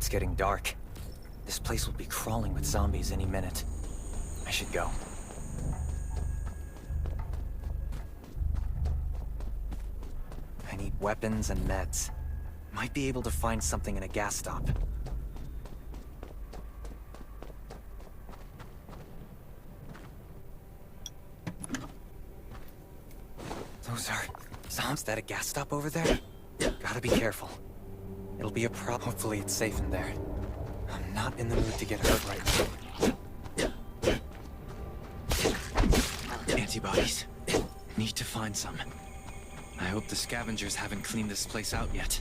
It's getting dark. This place will be crawling with zombies any minute. I should go. I need weapons and meds. Might be able to find something in a gas stop. Those are zombies. Is that a gas stop over there? Gotta be careful. It'll be a problem. Hopefully it's safe in there. I'm not in the mood to get hurt right now. Antibodies. Need to find some. I hope the scavengers haven't cleaned this place out yet.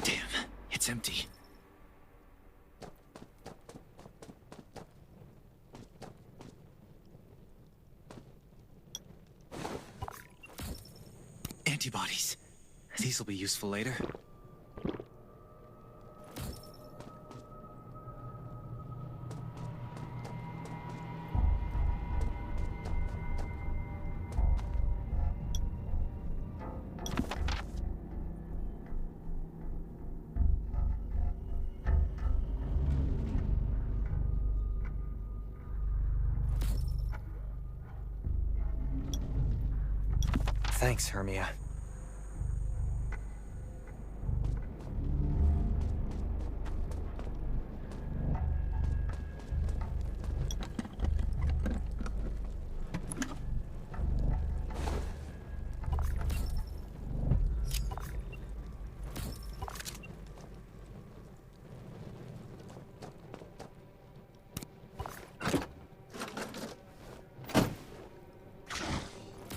Damn, it's empty. Antibodies. These will be useful later. Thanks, Hermia.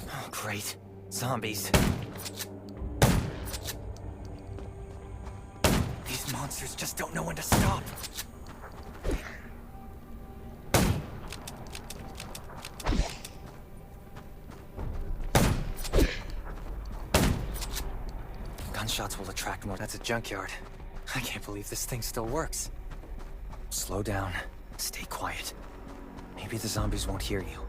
Oh, great. Zombies. These monsters just don't know when to stop. Gunshots will attract more. That's a junkyard. I can't believe this thing still works. Slow down. Stay quiet. Maybe the zombies won't hear you.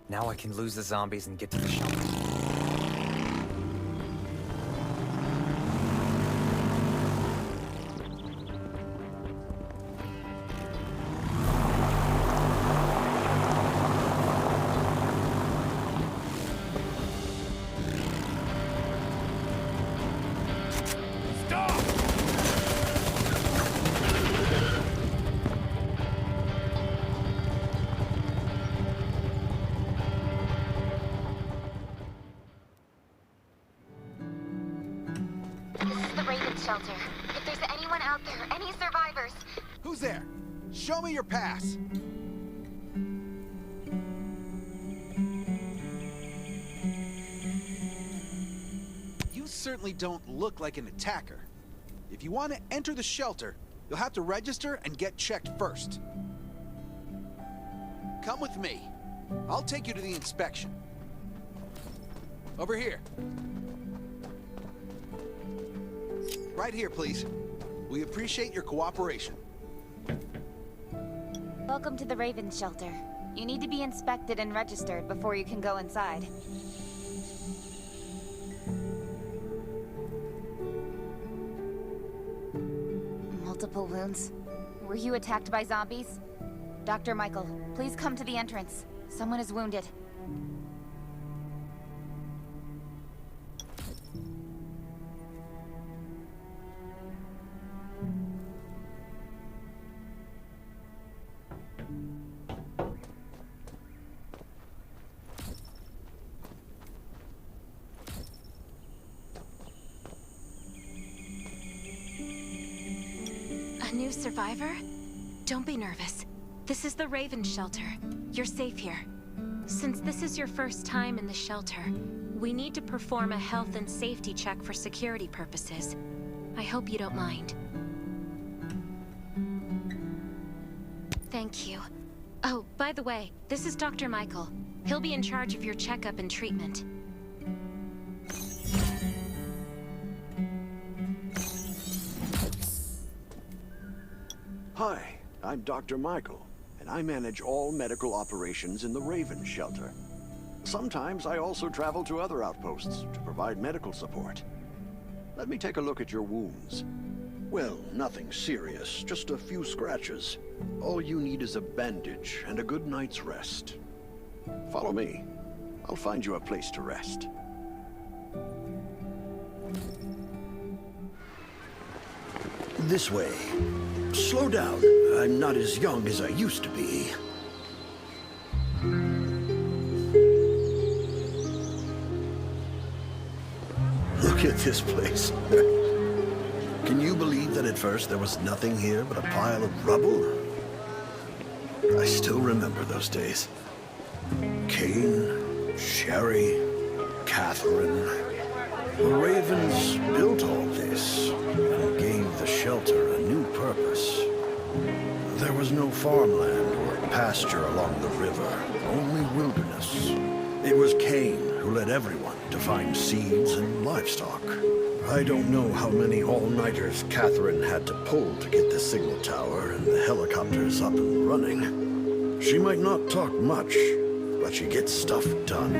Now I can lose the zombies and get to the shelter. Shelter. If there's anyone out there, any survivors... Who's there? Show me your pass. You certainly don't look like an attacker. If you want to enter the shelter, you'll have to register and get checked first. Come with me. I'll take you to the inspection. Over here. Right here, please. We appreciate your cooperation. Welcome to the Raven Shelter. You need to be inspected and registered before you can go inside. Multiple wounds. Were you attacked by zombies? Dr. Michael, please come to the entrance. Someone is wounded. A new survivor? Don't be nervous. This is the Raven Shelter. You're safe here. Since this is your first time in the shelter, we need to perform a health and safety check for security purposes. I hope you don't mind. Thank you. Oh, by the way, this is Dr. Michael. He'll be in charge of your checkup and treatment. Hi, I'm Dr. Michael, and I manage all medical operations in the Raven shelter. Sometimes I also travel to other outposts to provide medical support. Let me take a look at your wounds. Well, nothing serious, just a few scratches. All you need is a bandage and a good night's rest. Follow me. I'll find you a place to rest. This way. Slow down. I'm not as young as I used to be. Look at this place. Can you believe that at first there was nothing here but a pile of rubble? I still remember those days. Kane, Sherry, Catherine. The Ravens built all this and gave the shelter a new purpose. There was no farmland or pasture along the river, only wilderness. It was Kane who led everyone to find seeds and livestock. I don't know how many all-nighters Catherine had to pull to get the signal tower and the helicopters up and running. She might not talk much, but she gets stuff done.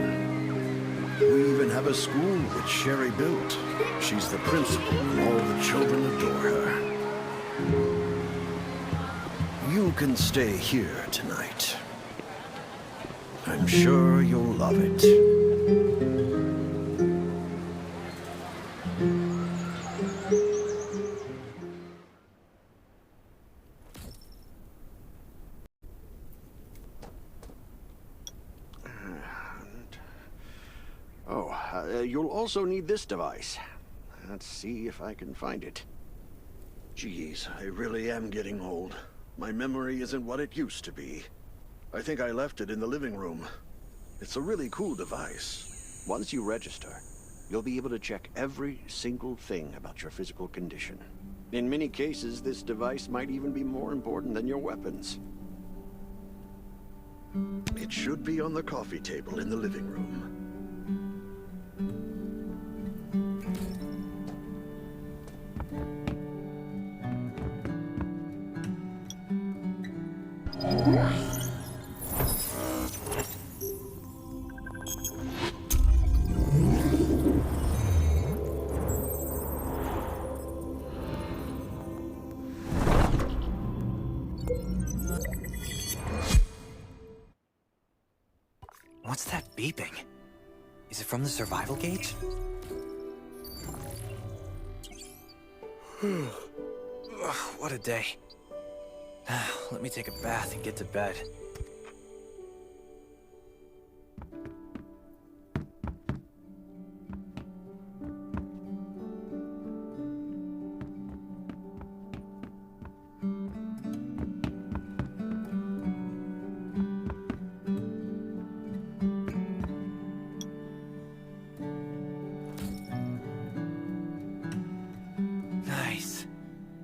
We even have a school that Sherry built. She's the principal, and all the children adore her. You can stay here tonight. I'm sure you'll love it. You'll also need this device. Let's see if I can find it. Geez, I really am getting old. My memory isn't what it used to be. I think I left it in the living room. It's a really cool device. Once you register, you'll be able to check every single thing about your physical condition. In many cases, this device might even be more important than your weapons. It should be on the coffee table in the living room. What's that beeping? Is it from the survival gauge? Ugh, what a day. Let me take a bath and get to bed. Nice.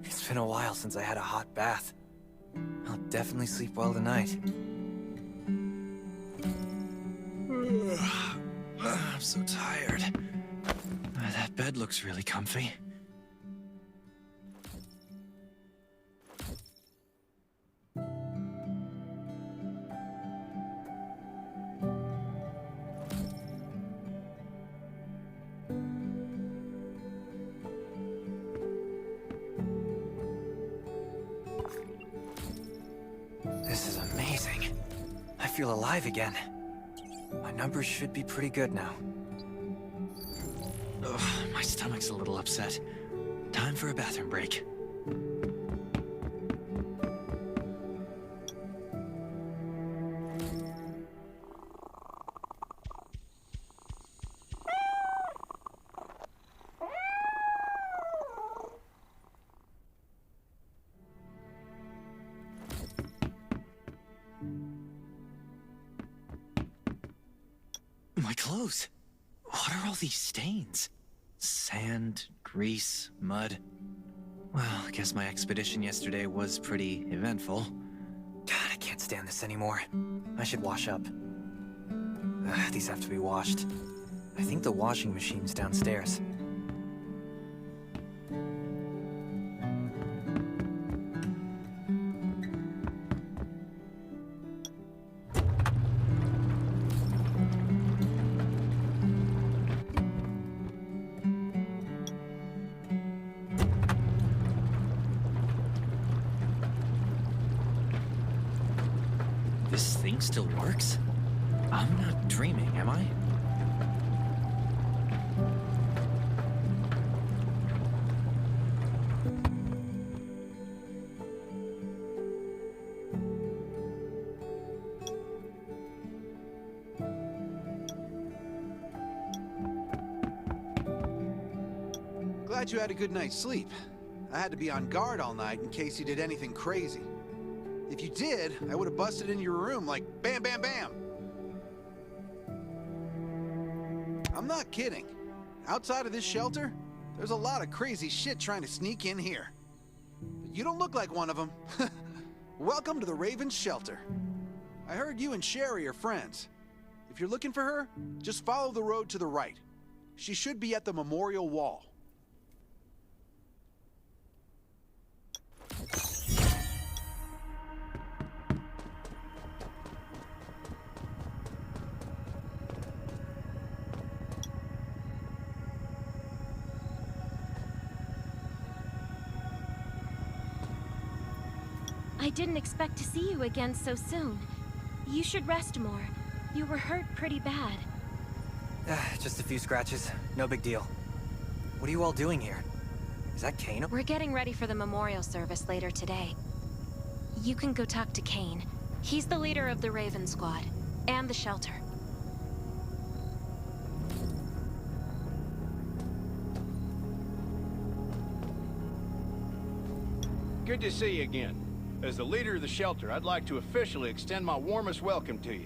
It's been a while since I had a hot bath. I'll definitely sleep well tonight. I'm so tired. That bed looks really comfy. This is amazing. I feel alive again. My numbers should be pretty good now. Ugh, my stomach's a little upset. Time for a bathroom break. My clothes. What are all these stains? Sand, grease, mud. Well, I guess my expedition yesterday was pretty eventful. God, I can't stand this anymore. I should wash up. These have to be washed. I think the washing machine's downstairs. This thing still works? I'm not dreaming, am I? Glad you had a good night's sleep. I had to be on guard all night in case you did anything crazy. If you did, I would have busted in your room like bam, bam, bam. I'm not kidding. Outside of this shelter, there's a lot of crazy shit trying to sneak in here. But you don't look like one of them. Welcome to the Raven's shelter. I heard you and Sherry are friends. If you're looking for her, just follow the road to the right. She should be at the memorial wall. I didn't expect to see you again so soon. You should rest more. You were hurt pretty bad. Just a few scratches. No big deal. What are you all doing here? Is that Kane? We're getting ready for the memorial service later today. You can go talk to Kane. He's the leader of the Raven Squad, and the shelter. Good to see you again. As the leader of the shelter, I'd like to officially extend my warmest welcome to you.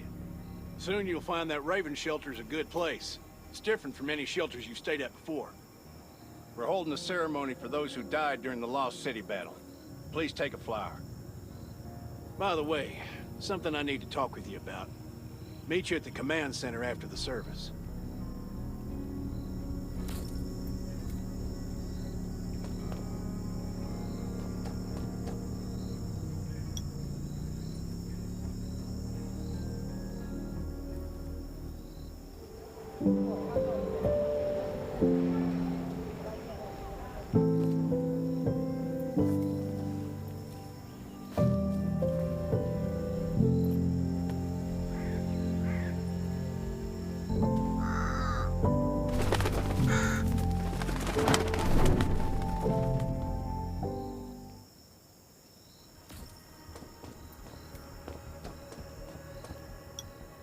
Soon you'll find that Raven shelter's a good place. It's different from any shelters you've stayed at before. We're holding a ceremony for those who died during the Lost City battle. Please take a flower. By the way, something I need to talk with you about. Meet you at the command center after the service.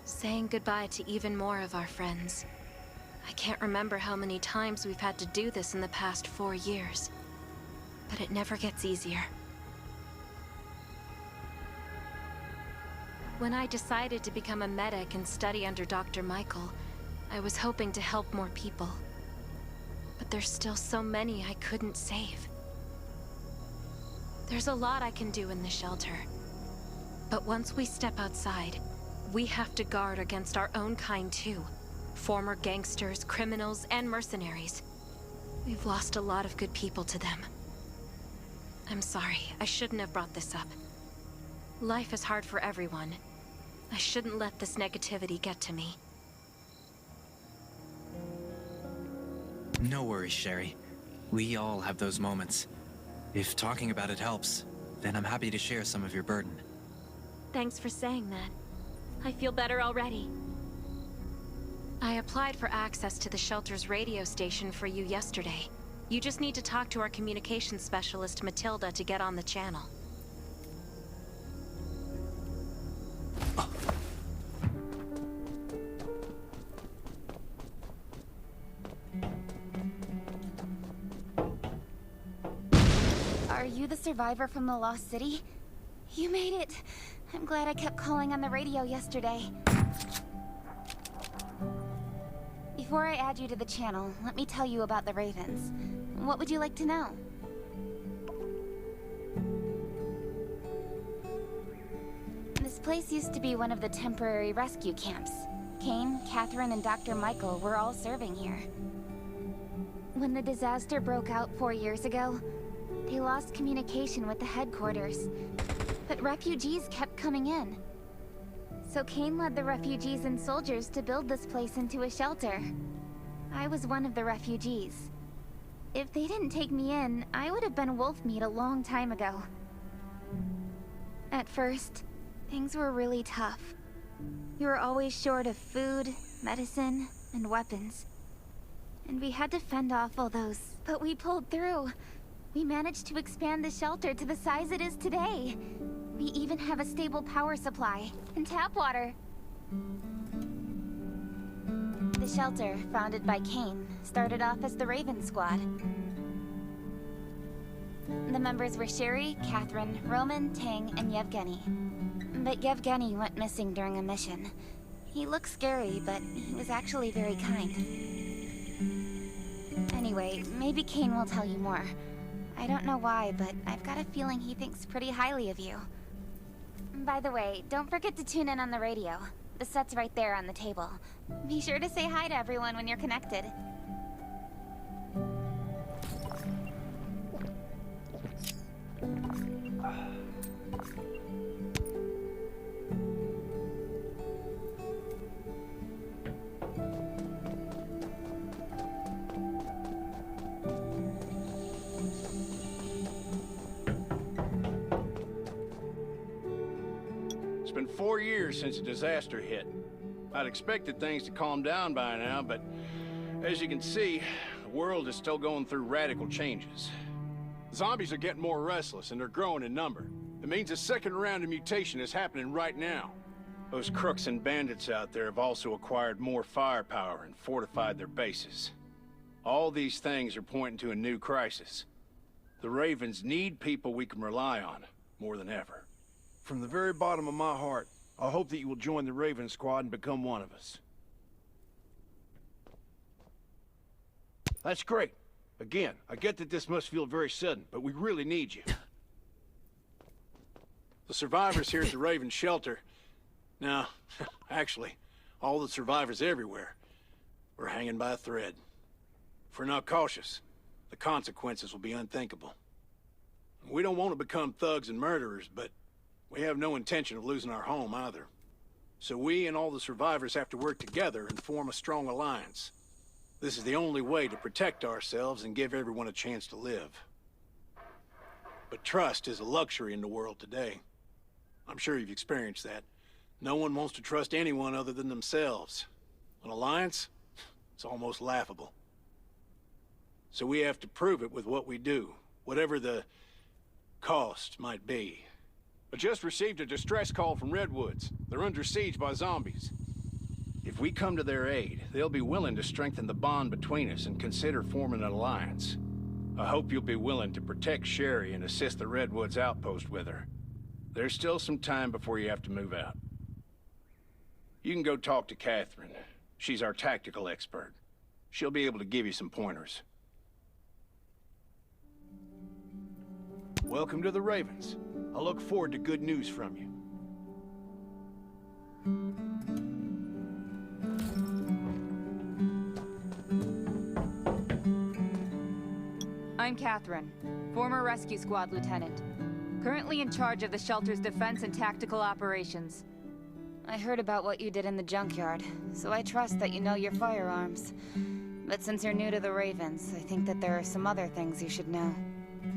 Saying goodbye to even more of our friends. I can't remember how many times we've had to do this in the past 4 years. But it never gets easier. When I decided to become a medic and study under Dr. Michael, I was hoping to help more people. But there's still so many I couldn't save. There's a lot I can do in the shelter. But once we step outside, we have to guard against our own kind too. Former gangsters, criminals, and mercenaries. We've lost a lot of good people to them. I'm sorry, I shouldn't have brought this up. Life is hard for everyone. I shouldn't let this negativity get to me. No worries, Sherry. We all have those moments. If talking about it helps, then I'm happy to share some of your burden. Thanks for saying that. I feel better already. I applied for access to the shelter's radio station for you yesterday. You just need to talk to our communications specialist, Matilda, to get on the channel. Are you the survivor from the Lost City? You made it. I'm glad I kept calling on the radio yesterday. Before I add you to the channel, let me tell you about the Ravens. What would you like to know? This place used to be one of the temporary rescue camps. Kane, Catherine, and Dr. Michael were all serving here. When the disaster broke out 4 years ago, they lost communication with the headquarters. But refugees kept coming in. So Kane led the refugees and soldiers to build this place into a shelter. I was one of the refugees. If they didn't take me in, I would have been wolf meat a long time ago. At first, things were really tough. We were always short of food, medicine, and weapons. And we had to fend off all those, but we pulled through. We managed to expand the shelter to the size it is today. We even have a stable power supply and tap water. The shelter, founded by Kane, started off as the Raven Squad. The members were Sherry, Catherine, Roman, Tang, and Yevgeny. But Yevgeny went missing during a mission. He looked scary, but he was actually very kind. Anyway, maybe Kane will tell you more. I don't know why, but I've got a feeling he thinks pretty highly of you. By the way, don't forget to tune in on the radio. The set's right there on the table. Be sure to say hi to everyone when you're connected. It's been 4 years since the disaster hit. I'd expected things to calm down by now, but as you can see, the world is still going through radical changes. Zombies are getting more restless, and they're growing in number. It means a second round of mutation is happening right now. Those crooks and bandits out there have also acquired more firepower and fortified their bases. All these things are pointing to a new crisis. The Ravens need people we can rely on, more than ever. From the very bottom of my heart, I hope that you will join the Raven Squad and become one of us. That's great. Again, I get that this must feel very sudden, but we really need you. The survivors here at the Raven Shelter... No, actually, all the survivors everywhere were hanging by a thread. If we're not cautious, the consequences will be unthinkable. We don't want to become thugs and murderers, but we have no intention of losing our home either. So we and all the survivors have to work together and form a strong alliance. This is the only way to protect ourselves and give everyone a chance to live. But trust is a luxury in the world today. I'm sure you've experienced that. No one wants to trust anyone other than themselves. An alliance? It's almost laughable. So we have to prove it with what we do, whatever the cost might be. I just received a distress call from Redwoods. They're under siege by zombies. If we come to their aid, they'll be willing to strengthen the bond between us and consider forming an alliance. I hope you'll be willing to protect Sherry and assist the Redwoods outpost with her. There's still some time before you have to move out. You can go talk to Catherine. She's our tactical expert. She'll be able to give you some pointers. Welcome to the Ravens. I look forward to good news from you. I'm Catherine, former Rescue Squad Lieutenant. Currently in charge of the shelter's defense and tactical operations. I heard about what you did in the junkyard, so I trust that you know your firearms. But since you're new to the Ravens, I think that there are some other things you should know.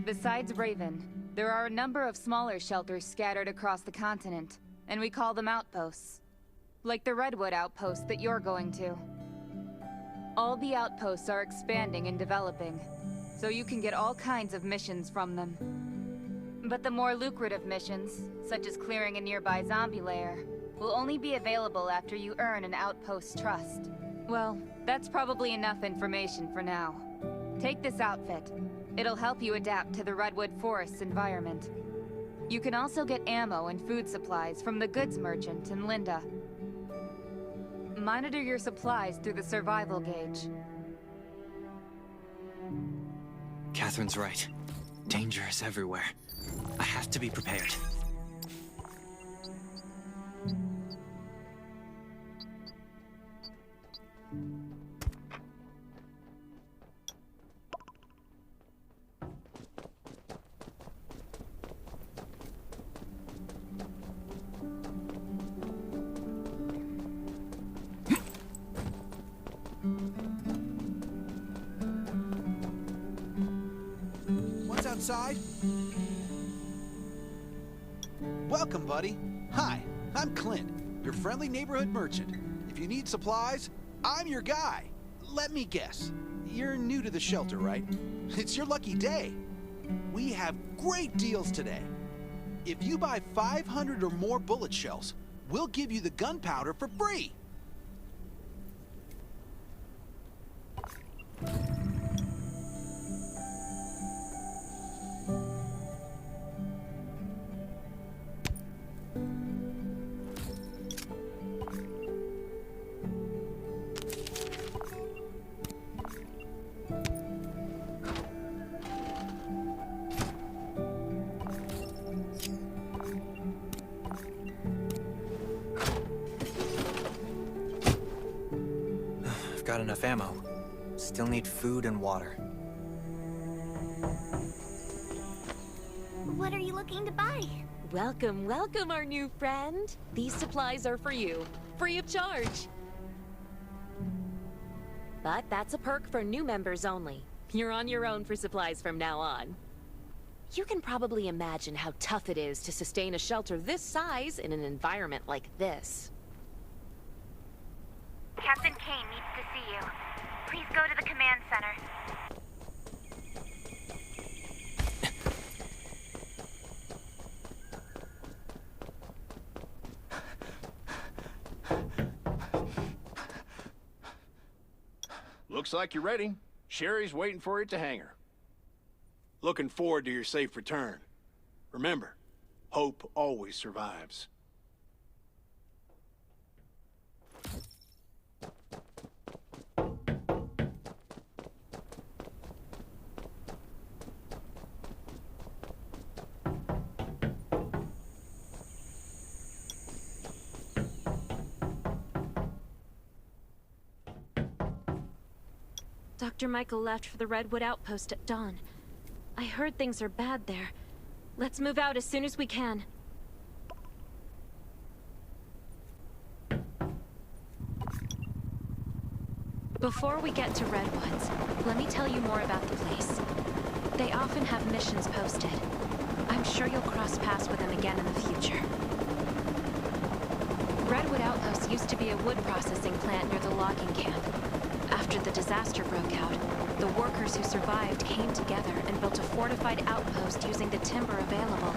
Besides Raven, there are a number of smaller shelters scattered across the continent, and we call them outposts. Like the Redwood outpost that you're going to. All the outposts are expanding and developing, so you can get all kinds of missions from them. But the more lucrative missions, such as clearing a nearby zombie lair, will only be available after you earn an outpost's trust. Well, that's probably enough information for now. Take this outfit. It'll help you adapt to the Redwood Forest's environment. You can also get ammo and food supplies from the goods merchant in Linda. Monitor your supplies through the survival gauge. Catherine's right. Danger is everywhere. I have to be prepared. What's outside? Welcome, buddy. Hi, I'm Clint, your friendly neighborhood merchant. If you need supplies, I'm your guy. Let me guess. You're new to the shelter, right? It's your lucky day. We have great deals today. If you buy 500 or more bullet shells, we'll give you the gunpowder for free. I've got enough ammo. Still need food and water. What are you looking to buy? Welcome, welcome, our new friend. These supplies are for you, free of charge. But that's a perk for new members only. You're on your own for supplies from now on. You can probably imagine how tough it is to sustain a shelter this size in an environment like this. Captain Kane needs to see you. Please go to the command center. Looks like you're ready. Sherry's waiting for you at the hangar. Looking forward to your safe return. Remember, hope always survives. Dr. Michael left for the Redwood Outpost at dawn. I heard things are bad there. Let's move out as soon as we can. Before we get to Redwoods, let me tell you more about the place. They often have missions posted. I'm sure you'll cross paths with them again in the future. Redwood Outpost used to be a wood processing plant near the logging camp. After the disaster broke out, the workers who survived came together and built a fortified outpost using the timber available.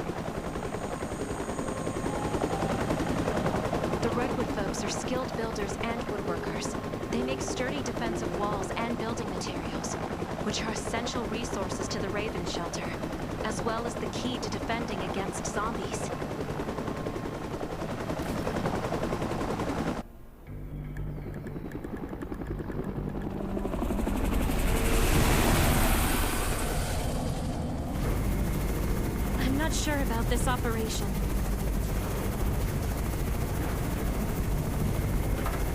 The Redwood folks are skilled builders and woodworkers. They make sturdy defensive walls and building materials, which are essential resources to the Raven Shelter, as well as the key to defending against zombies. I'm not sure about this operation.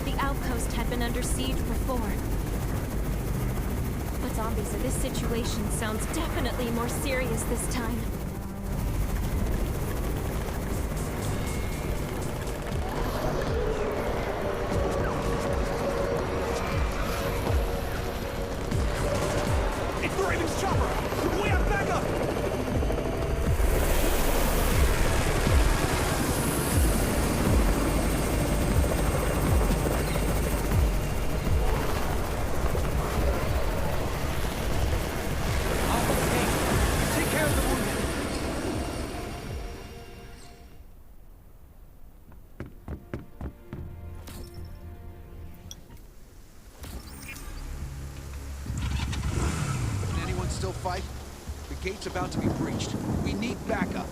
The outpost had been under siege before. But zombies in this situation sounds definitely more serious this time. It's the Raven's chopper! We have backup! Take care of the wounded. Can anyone still fight? The gate's about to be breached. We need backup.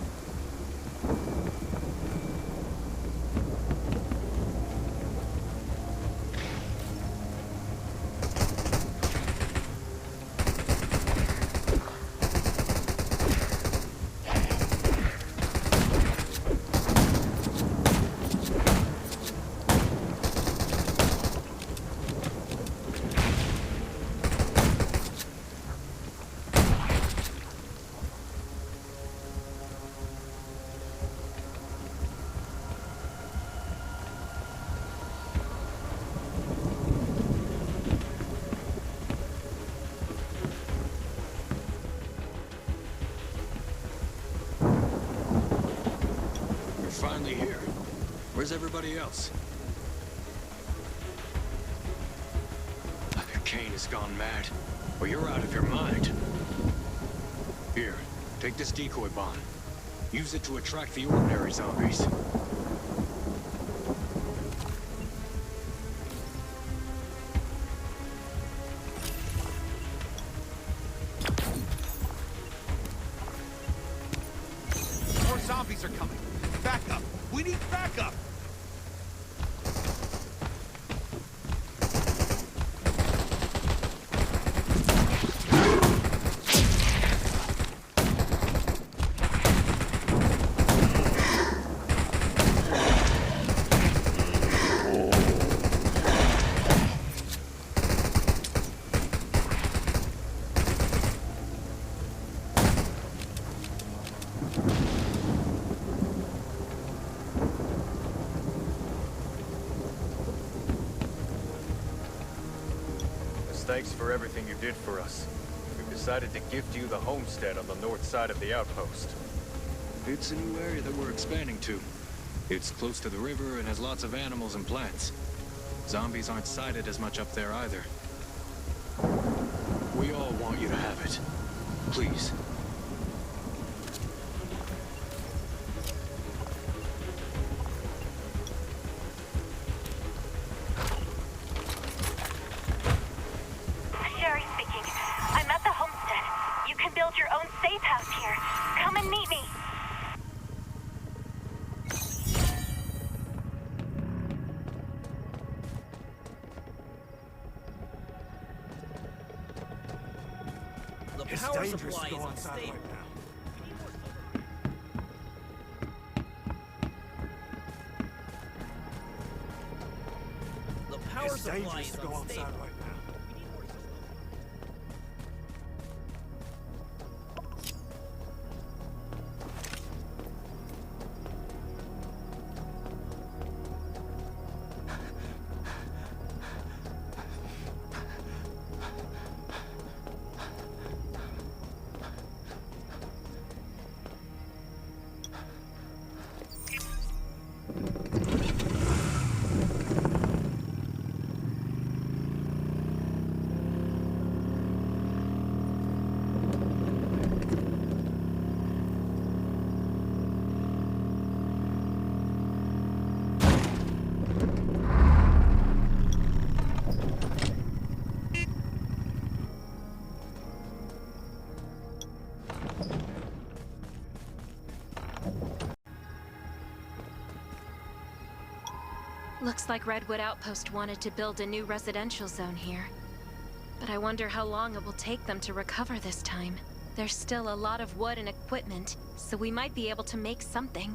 Where's everybody else? Kane has gone mad. Or you're out of your mind. Here, take this decoy bomb. Use it to attract the ordinary zombies. More zombies are coming. Backup! We need backup! Thanks for everything you did for us. We've decided to gift you the homestead on the north side of the outpost. It's a new area that we're expanding to. It's close to the river and has lots of animals and plants. Zombies aren't sighted as much up there either. We all want you to have it. Please. Sherry speaking. I'm at the homestead. You can build your own safe house here. Come and meet me. It's dangerous to go outside right now. It's dangerous to go outside right now. Looks like Redwood Outpost wanted to build a new residential zone here. But I wonder how long it will take them to recover this time. There's still a lot of wood and equipment, so we might be able to make something.